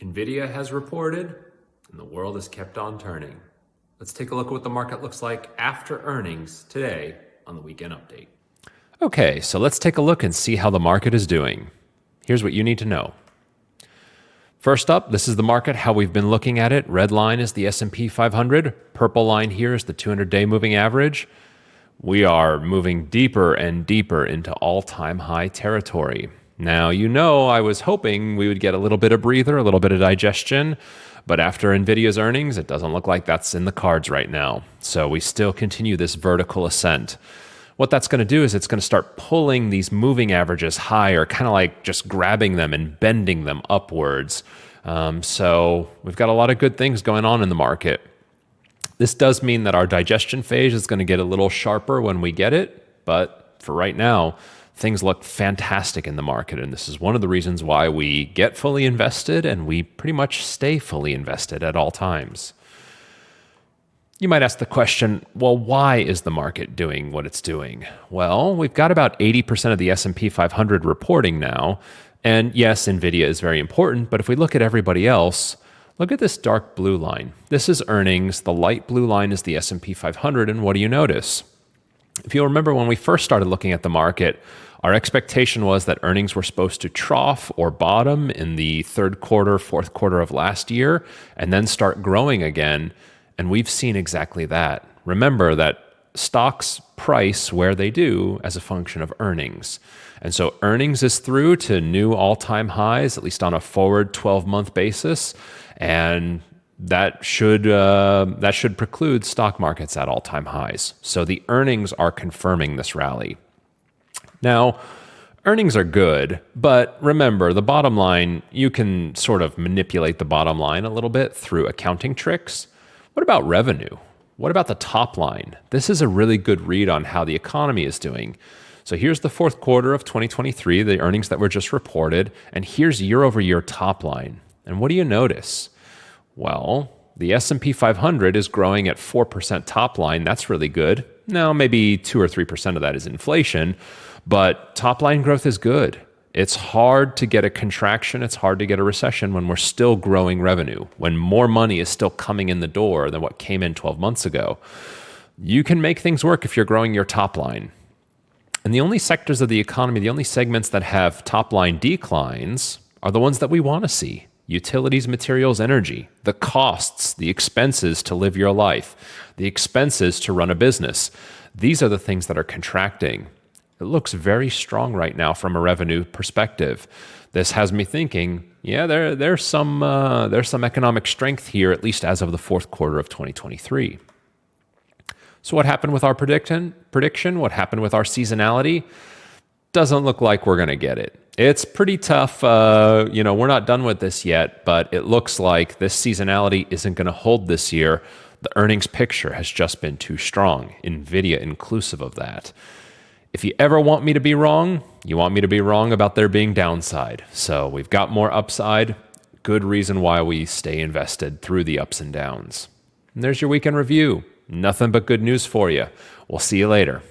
Nvidia has reported, and the world has kept on turning. Let's take a look at what the market looks like after earnings today on the Weekend Update. Okay, so let's take a look and see how the market is doing. Here's what you need to know. First up, this is the market, how we've been looking at it. Red line is the S&P 500. Purple line here is the 200-day moving average. We are moving deeper and deeper into all-time high territory. Now, I was hoping we would get a little bit of breather, a little bit of digestion, but after Nvidia's earnings, it doesn't look like that's in the cards right now. So we still continue this vertical ascent. What that's going to do is it's going to start pulling these moving averages higher, kind of like just grabbing them and bending them upwards. So we've got a lot of good things going on in the market. This does mean that our digestion phase is going to get a little sharper when we get it, but for right now, things look fantastic in the market, and this is one of the reasons why we get fully invested and we pretty much stay fully invested at all times. You might ask the question, well, why is the market doing what it's doing? Well, we've got about 80% of the S&P 500 reporting now, and yes, Nvidia is very important, but if we look at everybody else, look at this dark blue line. This is earnings. The light blue line is the S&P 500, and what do you notice? If you'll remember when we first started looking at the market, our expectation was that earnings were supposed to trough or bottom in the third quarter, fourth quarter of last year, and then start growing again. And we've seen exactly that. Remember that stocks price where they do as a function of earnings. And so earnings is through to new all-time highs, at least on a forward 12-month basis. And that should preclude stock markets at all-time highs. So the earnings are confirming this rally. Now, earnings are good, but remember, the bottom line, you can sort of manipulate the bottom line a little bit through accounting tricks. What about revenue? What about the top line? This is a really good read on how the economy is doing. So here's the fourth quarter of 2023, the earnings that were just reported, and here's year-over-year top line. And what do you notice? Well, the S&P 500 is growing at 4% top line. That's really good. Now, maybe 2 or 3% of that is inflation, but top line growth is good. It's hard to get a contraction. It's hard to get a recession when we're still growing revenue, when more money is still coming in the door than what came in 12 months ago. You can make things work if you're growing your top line. And the only sectors of the economy, the only segments that have top line declines are the ones that we want to see. Utilities, materials, energy, the costs, the expenses to live your life, the expenses to run a business. These are the things that are contracting. It looks very strong right now from a revenue perspective. This has me thinking, yeah, there's some economic strength here, at least as of the fourth quarter of 2023. So what happened with our prediction? What happened with our seasonality? Doesn't look like we're going to get it. It's pretty tough. We're not done with this yet, but it looks like this seasonality isn't going to hold this year. The earnings picture has just been too strong, Nvidia inclusive of that. If you ever want me to be wrong, you want me to be wrong about there being downside. So we've got more upside. Good reason why we stay invested through the ups and downs. And there's your weekend review. Nothing but good news for you. We'll see you later.